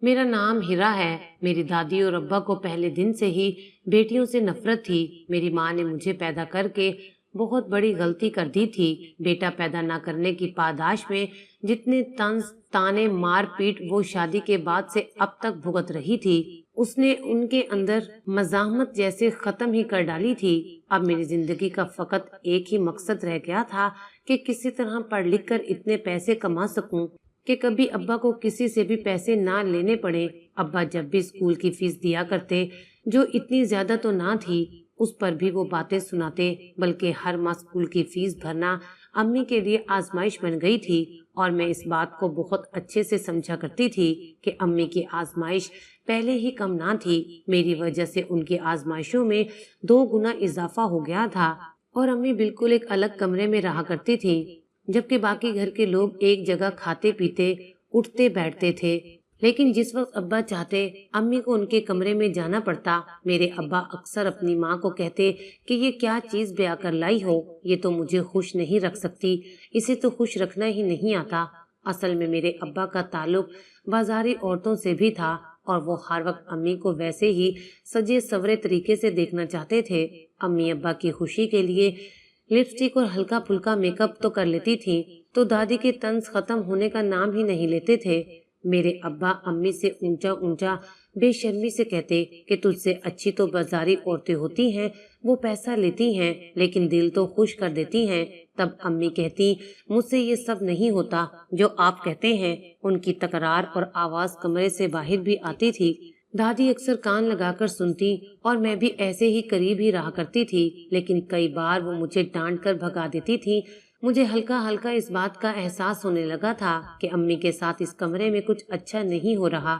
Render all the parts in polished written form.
मेरा नाम हिरा है। मेरी दादी और अब्बा को पहले दिन से ही बेटियों से नफरत थी। मेरी माँ ने मुझे पैदा करके बहुत बड़ी गलती कर दी थी। बेटा पैदा ना करने की पादाश में जितने तंज ताने मार पीट वो शादी के बाद से अब तक भुगत रही थी, उसने उनके अंदर मज़ाहमत जैसे खत्म ही कर डाली थी। अब मेरी जिंदगी का फकत एक ही मकसद रह गया था कि किसी तरह पढ़ लिख कर इतने पैसे कमा सकूं कि कभी अब्बा को किसी से भी पैसे ना लेने पड़े। अब्बा जब भी स्कूल की फीस दिया करते, जो इतनी ज्यादा तो ना थी, उस पर भी वो बातें सुनाते, बल्कि हर माह स्कूल की फीस भरना अम्मी के लिए आजमाइश बन गई थी। और मैं इस बात को बहुत अच्छे से समझा करती थी कि अम्मी की आजमाइश पहले ही कम ना थी। मेरी वजह से उनकी आजमाइशों में 2 गुना इजाफा हो गया था और अम्मी बिल्कुल एक अलग कमरे में रहा करती थी, जबकि बाकी घर के लोग एक जगह खाते पीते उठते बैठते थे। लेकिन जिस वक्त अब्बा चाहते, अम्मी को उनके कमरे में जाना पड़ता। मेरे अब्बा अक्सर अपनी माँ को कहते कि ये क्या चीज ब्याह कर लाई हो, ये तो मुझे खुश नहीं रख सकती, इसे तो खुश रखना ही नहीं आता। असल में मेरे अब्बा का ताल्लुक बाजारी औरतों से भी था और वो हर वक्त अम्मी को वैसे ही सजे सवरे तरीके से देखना चाहते थे। अम्मी अब्बा की खुशी के लिए लिपस्टिक और हल्का फुल्का मेकअप तो कर लेती थी, तो दादी के तंज खत्म होने का नाम ही नहीं लेते थे। मेरे अब्बा अम्मी से ऊंचा ऊंचा बेशर्मी से कहते कि तुझसे अच्छी तो बाजारी औरतें होती हैं, वो पैसा लेती हैं लेकिन दिल तो खुश कर देती हैं। तब अम्मी कहती, मुझसे ये सब नहीं होता जो आप कहते हैं। उनकी तकरार और आवाज कमरे से बाहर भी आती थी। दादी अक्सर कान लगाकर सुनती और मैं भी ऐसे ही करीब ही रहा करती थी, लेकिन कई बार वो मुझे डांट कर भगा देती थी। मुझे हल्का हल्का इस बात का एहसास होने लगा था कि अम्मी के साथ इस कमरे में कुछ अच्छा नहीं हो रहा।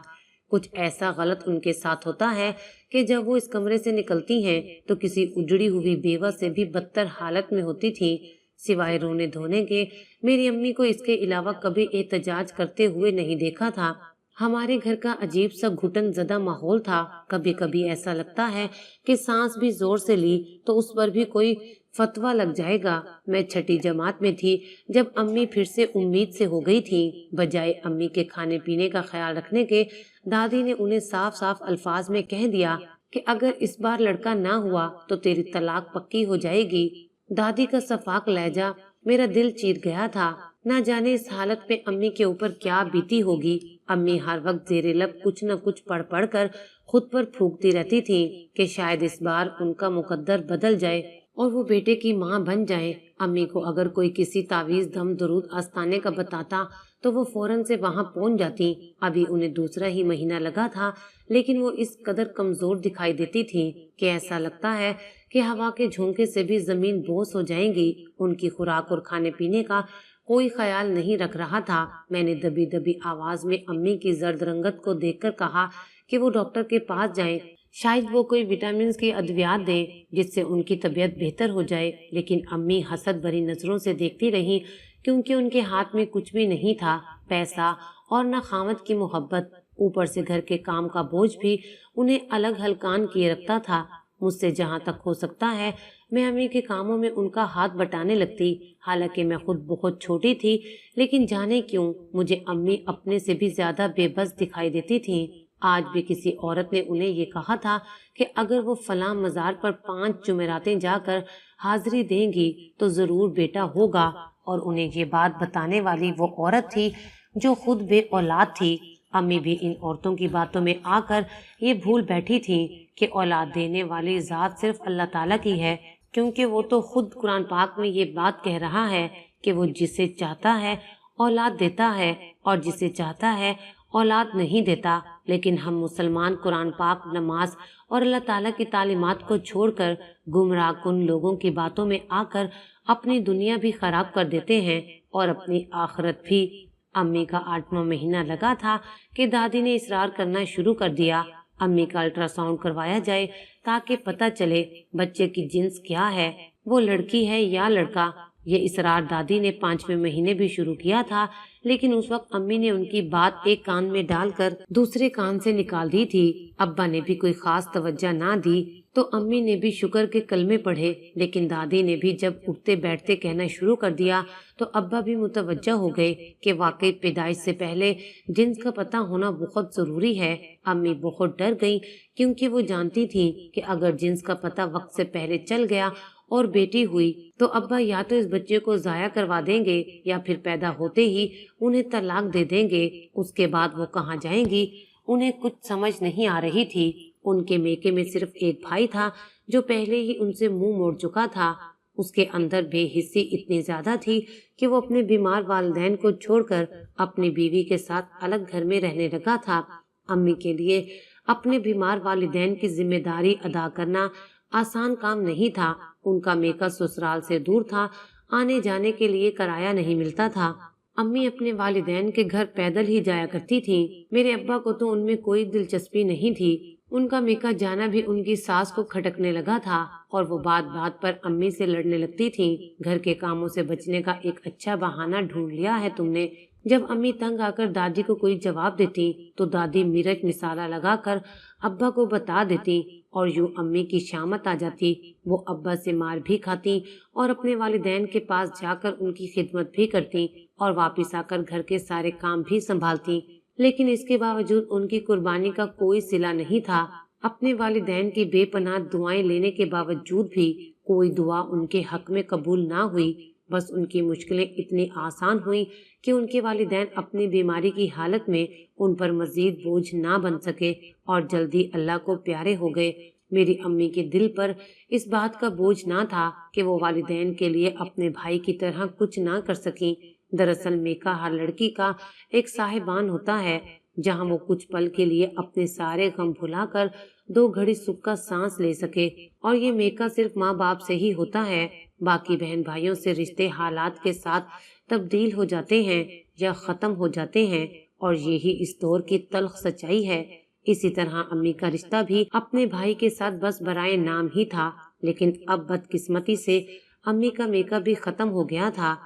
कुछ ऐसा गलत उनके साथ होता है कि जब वो इस कमरे से निकलती हैं तो किसी उजड़ी हुई बेवा से भी बदतर हालत में होती थी। सिवाय रोने धोने के मेरी अम्मी को इसके अलावा कभी एहतजाज करते हुए नहीं देखा था। हमारे घर का अजीब सा घुटन ज़दा माहौल था। कभी कभी ऐसा लगता है कि सांस भी जोर से ली तो उस पर भी कोई फतवा लग जाएगा। मैं छठी जमात में थी जब अम्मी फिर से उम्मीद से हो गई थी। बजाय अम्मी के खाने पीने का ख्याल रखने के, दादी ने उन्हें साफ साफ अल्फाज में कह दिया कि अगर इस बार लड़का ना हुआ तो तेरी तलाक पक्की हो जाएगी। दादी का सफाक लहजा मेरा दिल चीर गया था। ना जाने इस हालत में अम्मी के ऊपर क्या बीती होगी। अम्मी हर वक्त जेरे लब कुछ न कुछ पढ़ पढ़ कर खुद पर फूंकती रहती थी कि शायद इस बार उनका मुकद्दर बदल जाए और वो बेटे की माँ बन जाए। अम्मी को अगर कोई किसी तावीज दम दरूद आस्ताने का बताता तो वो फौरन से वहां पहुंच जाती। अभी उन्हें दूसरा ही महीना लगा था, लेकिन वो इस कदर कमजोर दिखाई देती थी कि ऐसा लगता है कि हवा के झोंके से भी जमीन बोस हो जाएगी। उनकी खुराक और खाने पीने का कोई ख्याल नहीं रख रहा था। मैंने दबी दबी आवाज में अम्मी की जर्द रंगत को देखकर कहा कि वो डॉक्टर के पास जाएं, शायद वो कोई विटामिन की अद्वियात दे जिससे उनकी तबीयत बेहतर हो जाए। लेकिन अम्मी हसद भरी नजरों से देखती रही, क्योंकि उनके हाथ में कुछ भी नहीं था, पैसा और न खामद की मोहब्बत। ऊपर से घर के काम का बोझ भी उन्हें अलग हलकान किए रखता था। मुझसे जहाँ तक हो सकता है मैं अम्मी के कामों में उनका हाथ बटाने लगती। हालांकि मैं खुद बहुत छोटी थी, लेकिन जाने क्यों मुझे अम्मी अपने से भी ज्यादा बेबस दिखाई देती थी। आज भी किसी औरत ने उन्हें ये कहा था कि अगर वो फलां मजार पर 5 जुमेरातें जाकर हाजिरी देंगी तो जरूर बेटा होगा, और उन्हें ये बात बताने वाली वो औरत थी जो खुद बे औलाद थी। अम्मी भी इन औरतों की बातों में आकर ये भूल बैठी थी कि औलाद देने वाली जात सिर्फ अल्लाह ताला की है, क्योंकि वो तो खुद कुरान पाक में ये बात कह रहा है कि वो जिसे चाहता है औलाद देता है और जिसे चाहता है औलाद नहीं देता। लेकिन हम मुसलमान कुरान पाक, नमाज और अल्लाह ताला की तालीमात को छोड़कर गुमराह कुन लोगों की बातों में आकर अपनी दुनिया भी खराब कर देते हैं और अपनी आखिरत भी। अम्मी का 8वां महीना लगा था कि दादी ने इसरार करना शुरू कर दिया। अम्मी का अल्ट्रासाउंड करवाया जाए ताकि पता चले बच्चे की जिन्स क्या है, वो लड़की है या लड़का। ये इसरार दादी ने 5वें महीने भी शुरू किया था, लेकिन उस वक्त अम्मी ने उनकी बात एक कान में डालकर दूसरे कान से निकाल दी थी। अब्बा ने भी कोई खास तवज्जो ना दी। तो अम्मी ने भी शुक्र के कलमे पढ़े, लेकिन दादी ने भी जब उठते बैठते कहना शुरू कर दिया तो अब्बा भी मुतवज्जा हो गए कि वाकई पैदाइश से पहले जिन्स का पता होना बहुत जरूरी है। अम्मी बहुत डर गईं, क्योंकि वो जानती थी कि अगर जिन्स का पता वक्त से पहले चल गया और बेटी हुई तो अब्बा या तो इस बच्चे को जाया करवा देंगे या फिर पैदा होते ही उन्हें तलाक दे देंगे। उसके बाद वो कहाँ जाएंगी? उन्हें कुछ समझ नहीं आ रही थी। उनके मेके में सिर्फ एक भाई था जो पहले ही उनसे मुंह मोड़ चुका था। उसके अंदर बेहिस्सी इतनी ज्यादा थी कि वो अपने बीमार वालिदैन को छोड़कर अपनी बीवी के साथ अलग घर में रहने लगा था। अम्मी के लिए अपने बीमार वालिदैन की जिम्मेदारी अदा करना आसान काम नहीं था। उनका मेका ससुराल से दूर था, आने जाने के लिए किराया नहीं मिलता था। अम्मी अपने वालिदैन के घर पैदल ही जाया करती थीं। मेरे अब्बा को तो उनमें कोई दिलचस्पी नहीं थी। उनका मेका जाना भी उनकी सास को खटकने लगा था और वो बात बात पर अम्मी से लड़ने लगती थीं। घर के कामों से बचने का एक अच्छा बहाना ढूंढ लिया है तुमने। जब अम्मी तंग आकर दादी को कोई जवाब देती तो दादी मिर्च मिसाला लगाकर अब्बा को बता देती और यूं अम्मी की शामत आ जाती। वो अब्बा से मार भी खाती और अपने वालिदैन के पास जाकर उनकी खिदमत भी करती और वापस आकर घर के सारे काम भी संभालती। लेकिन इसके बावजूद उनकी कुर्बानी का कोई सिला नहीं था। अपने वालिदैन की बेपनाह दुआएं लेने के बावजूद भी कोई दुआ उनके हक में कबूल ना हुई। बस उनकी मुश्किलें इतनी आसान हुई कि उनके वालिदैन अपनी बीमारी की हालत में उन पर मजीद बोझ ना बन सके और जल्दी अल्लाह को प्यारे हो गए। मेरी अम्मी के दिल पर इस बात का बोझ ना था कि वो वालिदैन के लिए अपने भाई की तरह कुछ ना कर सकी। दरअसल मेका हर लड़की का एक साहिबान होता है, जहाँ वो कुछ पल के लिए अपने सारे गम भुलाकर 2 घड़ी सुख का सांस ले सके। और ये मेका सिर्फ माँ बाप से ही होता है। बाकी बहन भाइयों से रिश्ते हालात के साथ तब्दील हो जाते हैं या खत्म हो जाते हैं, और यही इस दौर की तल्ख सच्चाई है। इसी तरह अम्मी का रिश्ता भी अपने भाई के साथ बस बराए नाम ही था, लेकिन अब बदकिस्मती से अम्मी का मेका भी खत्म हो गया था।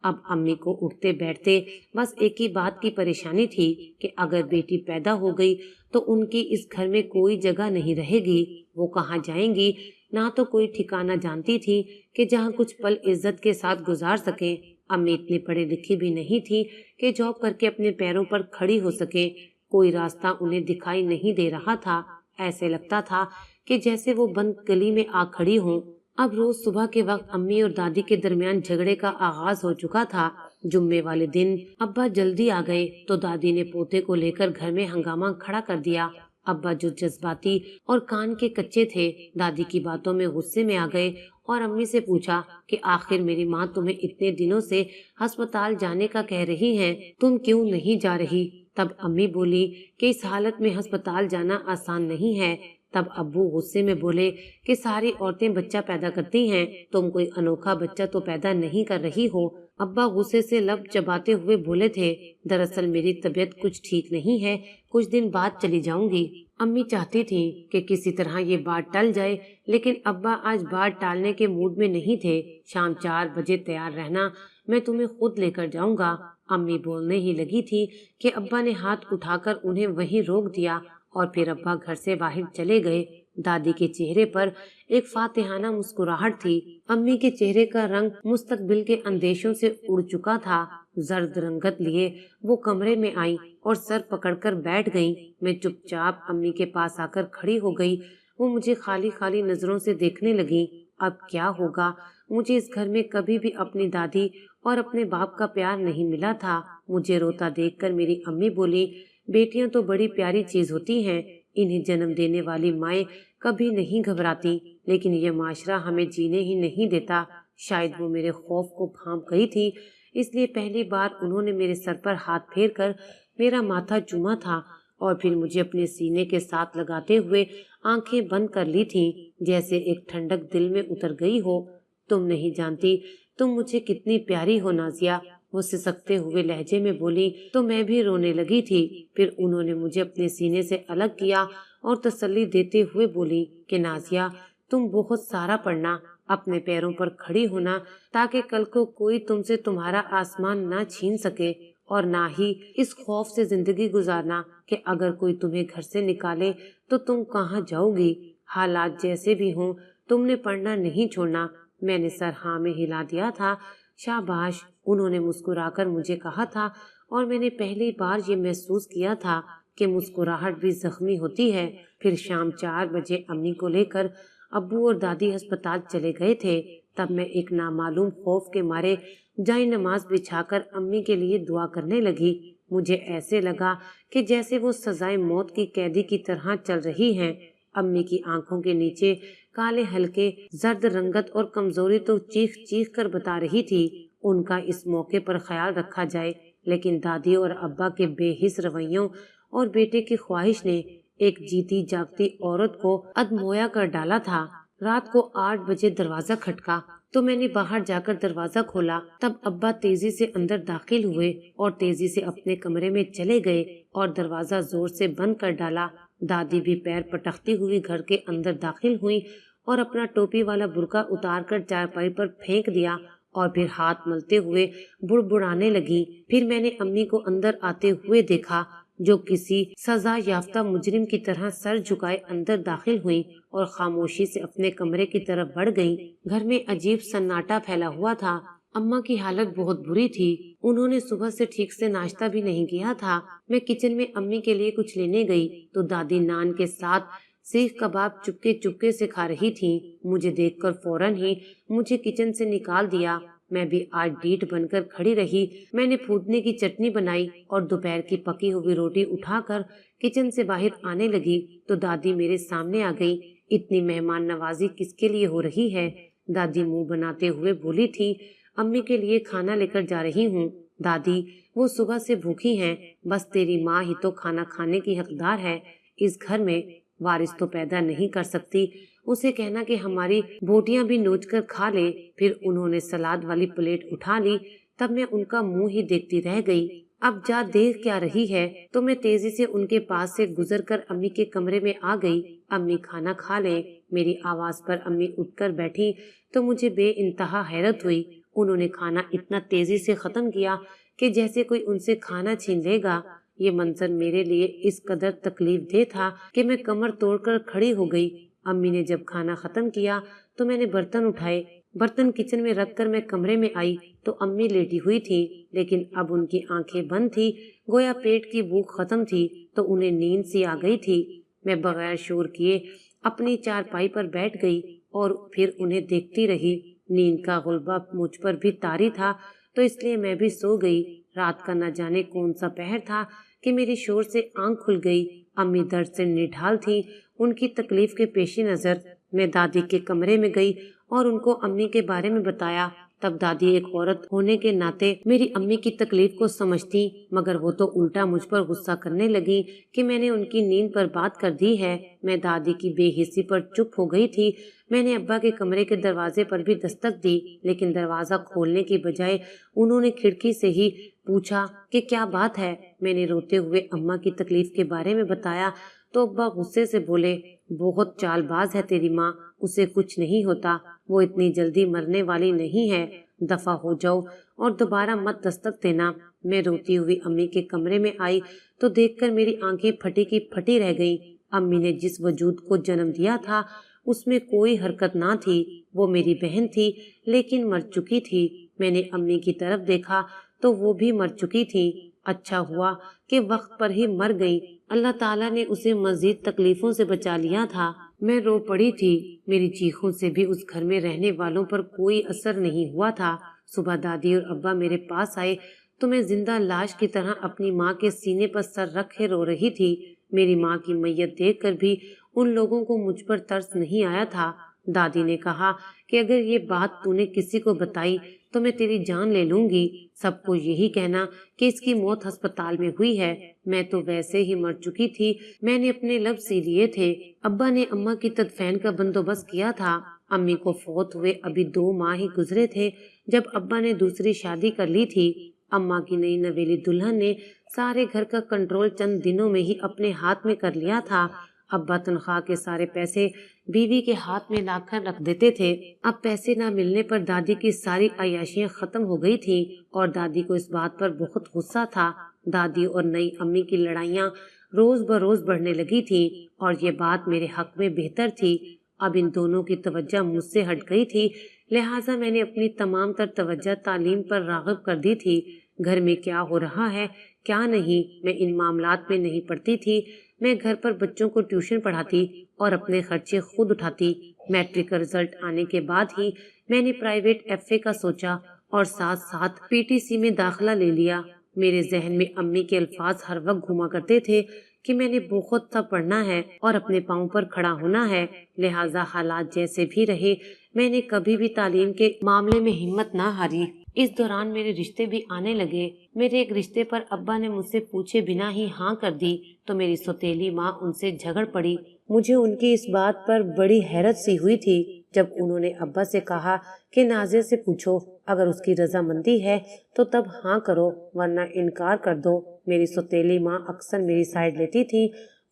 अब अम्मी को उठते बैठते बस एक ही बात की परेशानी थी कि अगर बेटी पैदा हो गई तो उनकी इस घर में कोई जगह नहीं रहेगी। वो कहाँ जाएंगी? ना तो कोई ठिकाना जानती थी कि जहाँ कुछ पल इज्जत के साथ गुजार सके। अम्मी इतनी पढ़ी लिखी भी नहीं थी कि जॉब करके अपने पैरों पर खड़ी हो सके। कोई रास्ता उन्हें दिखाई नहीं दे रहा था। ऐसे लगता था कि जैसे वो बंद गली में आ खड़ी हों। अब रोज सुबह के वक्त अम्मी और दादी के दरमियान झगड़े का आगाज हो चुका था। जुम्मे वाले दिन अब्बा जल्दी आ गए तो दादी ने पोते को लेकर घर में हंगामा खड़ा कर दिया। अब्बा जो जज्बाती और कान के कच्चे थे, दादी की बातों में गुस्से में आ गए और अम्मी से पूछा कि आखिर मेरी माँ तुम्हें इतने दिनों से अस्पताल जाने का कह रही हैं, तुम क्यों नहीं जा रही? तब अम्मी बोली कि इस हालत में अस्पताल जाना आसान नहीं है। तब अब्बू गुस्से में बोले कि सारी औरतें बच्चा पैदा करती हैं, तुम कोई अनोखा बच्चा तो पैदा नहीं कर रही हो। अब्बा गुस्से से लब चबाते हुए बोले थे, दरअसल मेरी तबीयत कुछ ठीक नहीं है, कुछ दिन बाद चली जाऊंगी। अम्मी चाहती थी कि किसी तरह ये बात टल जाए, लेकिन अब्बा आज बात टालने के मूड में नहीं थे। शाम 4 बजे तैयार रहना, मैं तुम्हें खुद लेकर जाऊंगा। अम्मी बोलने ही लगी थी कि अब्बा ने हाथ उठाकर उन्हें वहीं रोक दिया और फिर अब्बा घर से बाहर चले गए। दादी के चेहरे पर एक फातिहाना मुस्कुराहट थी। अम्मी के चेहरे का रंग मुस्तकबिल के अंदेशों से उड़ चुका था। जर्द रंगत लिए वो कमरे में आई और सर पकड़कर बैठ गईं। मैं चुपचाप अम्मी के पास आकर खड़ी हो गई। वो मुझे खाली खाली नजरों से देखने लगी। अब क्या होगा? मुझे इस घर में कभी भी अपनी दादी और अपने बाप का प्यार नहीं मिला था। मुझे रोता देखकर मेरी अम्मी बोली, बेटियां तो बड़ी प्यारी चीज होती हैं, इन्हें जन्म देने वाली माएँ कभी नहीं घबराती, लेकिन ये माशरा हमें जीने ही नहीं देता। शायद वो मेरे खौफ को भांप गई थी, इसलिए पहली बार उन्होंने मेरे सर पर हाथ फेर कर मेरा माथा चूमा था और फिर मुझे अपने सीने के साथ लगाते हुए आंखें बंद कर ली थी, जैसे एक ठंडक दिल में उतर गई हो। तुम नहीं जानती तुम मुझे कितनी प्यारी हो नाजिया, वो सिसकते हुए लहजे में बोली। तो मैं भी रोने लगी थी। फिर उन्होंने मुझे अपने सीने से अलग किया और तसल्ली देते हुए बोली कि नाजिया, तुम बहुत सारा पढ़ना, अपने पैरों पर खड़ी होना, ताकि कल को कोई तुमसे तुम्हारा आसमान ना छीन सके, और ना ही इस खौफ से जिंदगी गुजारना कि अगर कोई तुम्हें घर से निकाले तो तुम कहाँ जाओगी। हालात जैसे भी हों तुमने पढ़ना नहीं छोड़ना। मैंने सर हाँ में हिला दिया था। शाबाश, उन्होंने मुस्कुराकर मुझे कहा था, और मैंने पहली बार ये महसूस किया था कि मुस्कुराहट भी जख्मी होती है। फिर शाम 4 बजे अम्मी को लेकर अब्बू और दादी अस्पताल चले गए थे। तब मैं एक नामालूम खौफ के मारे जाई नमाज बिछाकर अम्मी के लिए दुआ करने लगी। मुझे ऐसे लगा कि जैसे वो सजाए मौत की कैदी की तरह चल रही हैं। अम्मी की आंखों के नीचे काले हल्के जर्द रंगत और कमजोरी तो चीख चीख कर बता रही थी उनका इस मौके पर ख्याल रखा जाए। लेकिन दादी और अब्बा के बेहिस रवैयों और बेटे की ख्वाहिश ने एक जीती जागती औरत को अधमोया कर डाला था। रात को 8 बजे दरवाजा खटका तो मैंने बाहर जाकर दरवाजा खोला। तब अब्बा तेजी से अंदर दाखिल हुए और तेजी से अपने कमरे में चले गए और दरवाजा जोर से बंद कर डाला। दादी भी पैर पटकती हुई घर के अंदर दाखिल हुई और अपना टोपी वाला बुर्का उतारकर चारपाई पर फेंक दिया और फिर हाथ मलते हुए बुड़बुड़ाने लगी। फिर मैंने अम्मी को अंदर आते हुए देखा, जो किसी सजा याफ्ता मुजरिम की तरह सर झुकाए अंदर दाखिल हुई और खामोशी से अपने कमरे की तरफ बढ़ गईं। घर में अजीब सन्नाटा फैला हुआ था। अम्मा की हालत बहुत बुरी थी। उन्होंने सुबह से ठीक से नाश्ता भी नहीं किया था। मैं किचन में अम्मी के लिए कुछ लेने गई तो दादी नान के साथ सीख कबाब चुपके चुपके से खा रही थी। मुझे देखकर फौरन ही मुझे किचन से निकाल दिया। मैं भी आज डीठ बनकर खड़ी रही। मैंने फूदने की चटनी बनाई और दोपहर की पकी हुई रोटी उठाकर किचन से बाहर आने लगी तो दादी मेरे सामने आ गई। इतनी मेहमान नवाजी किसके लिए हो रही है? दादी मुंह बनाते हुए बोली थी, अम्मी के लिए खाना लेकर जा रही हूँ। दादी, वो सुबह से भूखी हैं, बस तेरी माँ ही तो खाना खाने की हकदार है। इस घर में वारिस तो पैदा नहीं कर सकती। उसे कहना कि हमारी बोटियां भी नोच कर खा ले। फिर उन्होंने सलाद वाली प्लेट उठा ली। तब मैं उनका मुंह ही देखती रह गई। अब जा देख क्या रही है? तो मैं तेजी से उनके पास से गुजरकर अम्मी के कमरे में आ गई। अम्मी खाना खा ले। मेरी आवाज पर अम्मी उठकर बैठी तो मुझे बेइंतहा हैरत हुई। उन्होंने खाना इतना तेजी से खत्म किया कि जैसे कोई उनसे खाना छीन लेगा। ये मंजर मेरे लिए इस कदर तकलीफ दे था कि मैं कमर तोड़कर खड़ी हो गई। अम्मी ने जब खाना खत्म किया तो मैंने बर्तन उठाए। बर्तन किचन में रखकर मैं कमरे में आई तो अम्मी लेटी हुई थी, लेकिन अब उनकी आंखें बंद थी। गोया पेट की भूख खत्म थी तो उन्हें नींद सी आ गई थी। मैं बगैर शोर किए अपनी चारपाई पर बैठ गई और फिर उन्हें देखती रही। नींद का गुलबा मुझ पर भी तारी था तो इसलिए मैं भी सो गई। रात का न जाने कौन सा पहर था कि मेरी शोर से आंख खुल गई। अम्मी दर्द से निढाल थी। उनकी तकलीफ के पेशी नजर मैं दादी के कमरे में गई और उनको अम्मी के बारे में बताया। तब दादी एक औरत होने के नाते मेरी अम्मी की तकलीफ को समझती, मगर वो तो उल्टा मुझ पर गुस्सा करने लगी कि मैंने उनकी नींद बर्बाद कर दी है। मैं दादी की बेहिस्सी पर चुप हो गई थी। मैंने अब्बा के कमरे के दरवाजे पर भी दस्तक दी, लेकिन दरवाजा खोलने की बजाय उन्होंने खिड़की से ही पूछा कि क्या बात है। मैंने रोते हुए अम्मा की तकलीफ के बारे में बताया तो अब्बा गुस्से से बोले, बहुत चालबाज है तेरी माँ, उसे कुछ नहीं होता, वो इतनी जल्दी मरने वाली नहीं है, दफा हो जाओ और दोबारा मत दस्तक देना। मैं रोती हुई अम्मी के कमरे में आई तो देखकर मेरी आंखें फटी की फटी रह गईं। अम्मी ने जिस वजूद को जन्म दिया था उसमें कोई हरकत ना थी। वो मेरी बहन थी लेकिन मर चुकी थी। मैंने अम्मी की तरफ देखा तो वो भी मर चुकी थी। अच्छा हुआ कि वक्त पर ही मर गई। अल्लाह ताला ने उसे मजीद तकलीफों से बचा लिया था। मैं रो पड़ी थी। मेरी चीखों से भी उस घर में रहने वालों पर कोई असर नहीं हुआ था। सुबह दादी और अब्बा मेरे पास आए तो मैं जिंदा लाश की तरह अपनी माँ के सीने पर सर रखे रो रही थी। मेरी माँ की मैयत देखकर भी उन लोगों को मुझ पर तरस नहीं आया था। दादी ने कहा कि अगर ये बात तूने किसी को बताई तो मैं तेरी जान ले लूंगी। सबको यही कहना कि इसकी मौत अस्पताल में हुई है। मैं तो वैसे ही मर चुकी थी। मैंने अपने लब सी लिए थे। अब्बा ने अम्मा की तदफीन का बंदोबस्त किया था। अम्मी को फौत हुए अभी 2 माह ही गुजरे थे जब अब्बा ने दूसरी शादी कर ली थी। अम्मा की नई नवेली दुल्हन ने सारे घर का कंट्रोल चंद दिनों में ही अपने हाथ में कर लिया था। अब्बा तनख्वाह के सारे पैसे बीवी के हाथ में लाकर रख देते थे। अब पैसे न मिलने पर दादी की सारी अय्याशियां खत्म हो गई थी और दादी को इस बात पर बहुत गुस्सा था। दादी और नई अम्मी की लड़ाइयाँ रोज बरोज बढ़ने लगी थी और ये बात मेरे हक में बेहतर थी। अब इन दोनों की तवज्जो मुझसे हट गई थी, लिहाजा मैंने अपनी तमाम तर तवज्जो तालीम पर राग़िब कर दी थी। घर में क्या हो रहा है क्या नहीं, मैं इन मामलात में नहीं पड़ती थी। मैं घर पर बच्चों को ट्यूशन पढ़ाती और अपने खर्चे खुद उठाती। मैट्रिक का रिजल्ट आने के बाद ही मैंने प्राइवेट एफए का सोचा और साथ साथ पीटीसी में दाखिला ले लिया। मेरे जहन में अम्मी के अल्फाज हर वक्त घुमा करते थे कि मैंने बहुत सा पढ़ना है और अपने पाँव पर खड़ा होना है। लिहाजा हालात जैसे भी रहे, मैंने कभी भी तालीम के मामले में हिम्मत ना हारी। इस दौरान मेरे रिश्ते भी आने लगे। मेरे एक रिश्ते पर अब्बा ने मुझसे पूछे बिना ही हाँ कर दी तो मेरी सौतेली माँ उनसे झगड़ पड़ी। मुझे उनकी इस बात पर बड़ी हैरत सी हुई थी जब उन्होंने अब्बा से कहा कि नाज़िया से पूछो, अगर उसकी रजामंदी है तो तब हाँ करो वरना इनकार कर दो। मेरी सौतेली माँ अक्सर मेरी साइड लेती थी।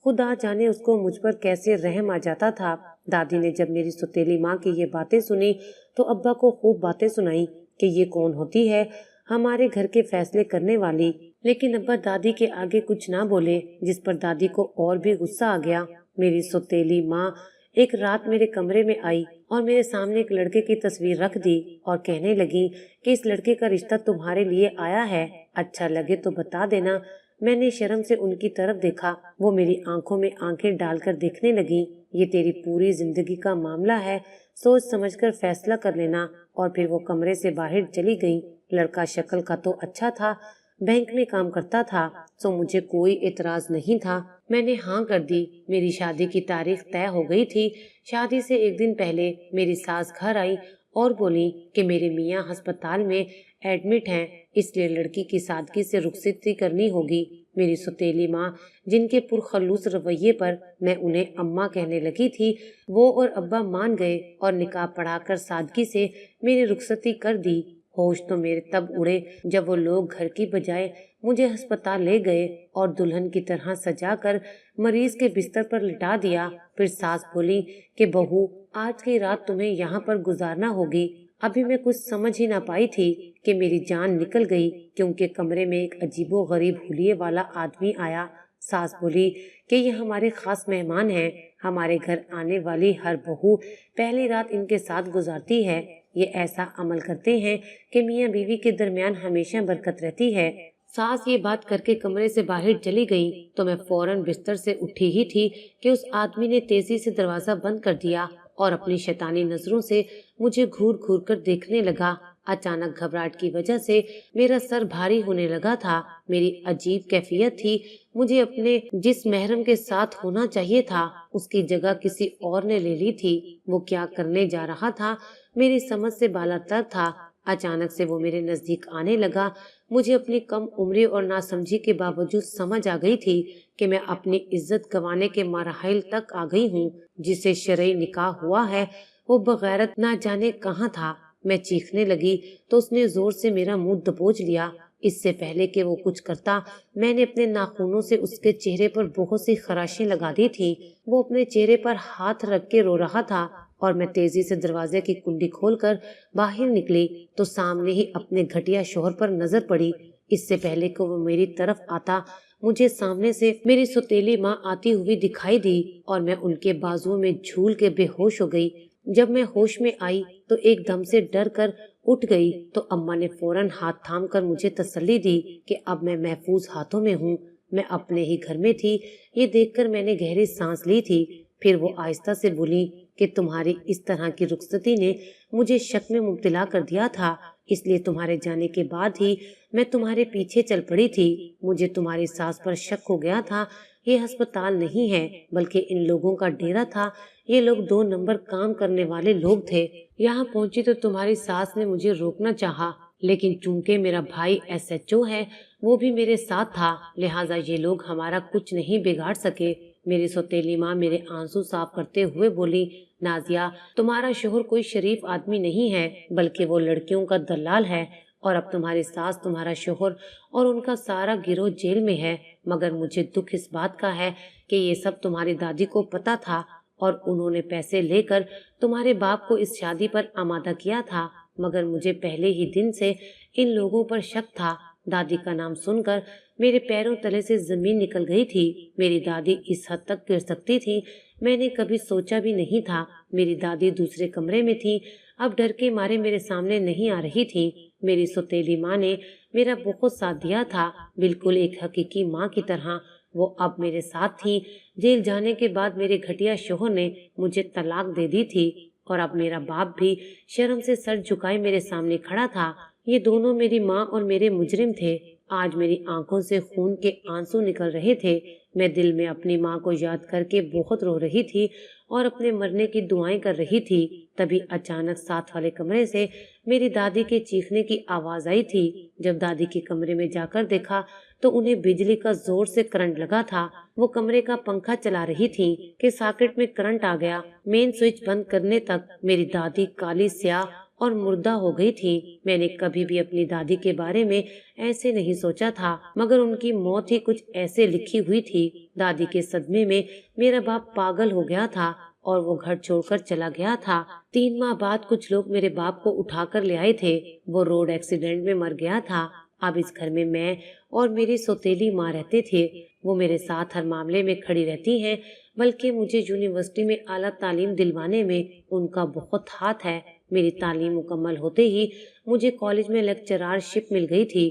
खुदा जाने उसको मुझ पर कैसे रहम आ जाता था। दादी ने जब मेरी सौतेली माँ की ये बातें सुनी तो अब्बा को खूब बातें सुनाई कि ये कौन होती है हमारे घर के फैसले करने वाली। लेकिन अब्बा दादी के आगे कुछ ना बोले, जिस पर दादी को और भी गुस्सा आ गया। मेरी सौतेली माँ एक रात मेरे कमरे में आई और मेरे सामने एक लड़के की तस्वीर रख दी और कहने लगी कि इस लड़के का रिश्ता तुम्हारे लिए आया है, अच्छा लगे तो बता देना। मैंने शर्म से उनकी तरफ देखा। वो मेरी आंखों में आंखें डालकर देखने लगी। ये तेरी पूरी जिंदगी का मामला है, सोच समझकर फैसला कर लेना। और फिर वो कमरे से बाहर चली गई। लड़का शक्ल का तो अच्छा था, बैंक में काम करता था, तो मुझे कोई एतराज नहीं था। मैंने हाँ कर दी। मेरी शादी की तारीख तय हो गई थी। शादी से एक दिन पहले मेरी सास घर आई और बोली कि मेरे मियाँ अस्पताल में एडमिट हैं, इसलिए लड़की की सादगी से रुखसती करनी होगी। मेरी सौतेली माँ, जिनके पुरखलूस रवैये पर मैं उन्हें अम्मा कहने लगी थी, वो और अब्बा मान गए और निकाह पढ़ाकर सादगी से मेरी रुखसती कर दी। होश तो मेरे तब उड़े जब वो लोग घर की बजाय मुझे अस्पताल ले गए और दुल्हन की तरह सजाकर मरीज के बिस्तर पर लिटा दिया। फिर सास बोली कि बहू, आज की रात तुम्हें यहाँ पर गुजारना होगी। अभी मैं कुछ समझ ही ना पाई थी कि मेरी जान निकल गई, क्योंकि कमरे में एक अजीबो गरीब हुलिये वाला आदमी आया। सास बोली कि ये हमारे खास मेहमान हैं, हमारे घर आने वाली हर बहू पहली रात इनके साथ गुजारती है। ये ऐसा अमल करते हैं कि मियाँ बीवी के दरमियान हमेशा बरकत रहती है। सास ये बात करके कमरे से बाहर चली गई तो मैं फौरन बिस्तर से उठी ही थी कि उस आदमी ने तेजी से दरवाजा बंद कर दिया और अपनी शैतानी नजरों से मुझे घूर घूर कर देखने लगा। अचानक घबराहट की वजह से मेरा सर भारी होने लगा था। मेरी अजीब कैफियत थी। मुझे अपने जिस महरम के साथ होना चाहिए था उसकी जगह किसी और ने ले ली थी। वो क्या करने जा रहा था मेरी समझ से बालातर था। अचानक से वो मेरे नजदीक आने लगा। मुझे अपनी कम उम्री और नासमझी के बावजूद समझ आ गई थी कि मैं अपनी इज्जत गंवाने के मराहिल तक आ गई हूँ। जिसे शरई निकाह हुआ है वो बगैरत ना जाने कहाँ था। मैं चीखने लगी तो उसने जोर से मेरा मुंह दबोच लिया। इससे पहले कि वो कुछ करता, मैंने अपने नाखूनों से उसके चेहरे पर बहुत सी खराशें लगा दी थी। वो अपने चेहरे पर हाथ रख के रो रहा था और मैं तेजी से दरवाजे की कुंडी खोलकर बाहर निकली तो सामने ही अपने घटिया शोहर पर नजर पड़ी। इससे पहले कि वो मेरी तरफ आता, मुझे सामने से मेरी सौतेली माँ आती हुई दिखाई दी और मैं उनके बाजुओं में झूल के बेहोश हो गई। जब मैं होश में आई तो एकदम से डर कर उठ गई तो अम्मा ने फौरन हाथ थाम कर मुझे तसल्ली दी कि अब मैं महफूज हाथों में हूँ। मैं अपने ही घर में थी। ये देखकर मैंने गहरी सांस ली थी। फिर वो आहिस्ता से बोली कि तुम्हारी इस तरह की रुखसती ने मुझे शक में मुब्तला कर दिया था, इसलिए तुम्हारे जाने के बाद ही मैं तुम्हारे पीछे चल पड़ी थी। मुझे तुम्हारी सास पर शक हो गया था। ये अस्पताल नहीं है बल्कि इन लोगों का डेरा था। ये लोग 2 नंबर काम करने वाले लोग थे। यहाँ पहुंची तो तुम्हारी सास ने मुझे रोकना चाहा, लेकिन चूंकि मेरा भाई एसएचओ है, वो भी मेरे साथ था, लिहाजा ये लोग हमारा कुछ नहीं बिगाड़ सके। मेरी सौतेली माँ मेरे आंसू साफ करते हुए बोली, नाजिया, तुम्हारा शोहर कोई शरीफ आदमी नहीं है बल्कि वो लड़कियों का दलाल है और अब तुम्हारी सास, तुम्हारा शोहर और उनका सारा गिरोह जेल में है। मगर मुझे दुख इस बात का है कि ये सब तुम्हारी दादी को पता था और उन्होंने पैसे लेकर तुम्हारे बाप को इस शादी पर आमादा किया था। मगर मुझे पहले ही दिन से इन लोगों पर शक था। दादी का नाम सुनकर मेरे पैरों तले से जमीन निकल गई थी। मेरी दादी इस हद तक गिर सकती थी, मैंने कभी सोचा भी नहीं था। मेरी दादी दूसरे कमरे में थी, अब डर के मारे मेरे सामने नहीं आ रही थी। मेरी सौतेली माँ ने मेरा बहुत साथ दिया था, बिल्कुल एक हकीकी माँ की तरह। वो अब मेरे साथ थी। जेल जाने के बाद मेरे घटिया शोहर ने मुझे तलाक दे दी थी और अब मेरा बाप भी शर्म से सर झुकाए मेरे सामने खड़ा था। ये दोनों मेरी माँ और मेरे मुजरिम थे। आज मेरी आंखों से खून के आंसू निकल रहे थे। मैं दिल में अपनी माँ को याद करके बहुत रो रही थी और अपने मरने की दुआएं कर रही थी। तभी अचानक साथ वाले कमरे से मेरी दादी के चीखने की आवाज आई थी। जब दादी के कमरे में जाकर देखा तो उन्हें बिजली का जोर से करंट लगा था। वो कमरे का पंखा चला रही थी कि सॉकेट में करंट आ गया। मेन स्विच बंद करने तक मेरी दादी काली स्याह और मुर्दा हो गई थी। मैंने कभी भी अपनी दादी के बारे में ऐसे नहीं सोचा था, मगर उनकी मौत ही कुछ ऐसे लिखी हुई थी। दादी के सदमे में मेरा बाप पागल हो गया था और वो घर छोड़कर चला गया था। 3 माह बाद कुछ लोग मेरे बाप को उठाकर ले आए थे। वो रोड एक्सीडेंट में मर गया था। अब इस घर में मैं और मेरी सौतेली माँ रहते थे। वो मेरे साथ हर मामले में खड़ी रहती हैं, बल्कि मुझे यूनिवर्सिटी में आला तालीम दिलवाने में उनका बहुत हाथ है। मेरी तालीम मुकम्मल होते ही मुझे कॉलेज में लेक्चररशिप मिल गई थी।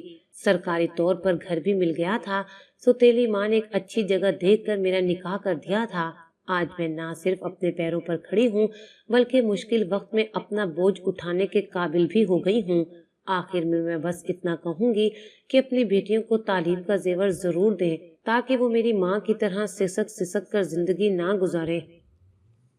सरकारी तौर पर घर भी मिल गया था। सौतेली माँ ने एक अच्छी जगह देखकर मेरा निकाह कर दिया था। आज मैं ना सिर्फ अपने पैरों पर खड़ी हूँ, बल्कि मुश्किल वक्त में अपना बोझ उठाने के काबिल भी हो गई हूँ। आखिर में मैं बस इतना कहूंगी कि अपनी बेटियों को तालीम का जेवर जरूर दें, ताकि वो मेरी माँ की तरह सिसक सिसक कर जिंदगी ना गुजारे।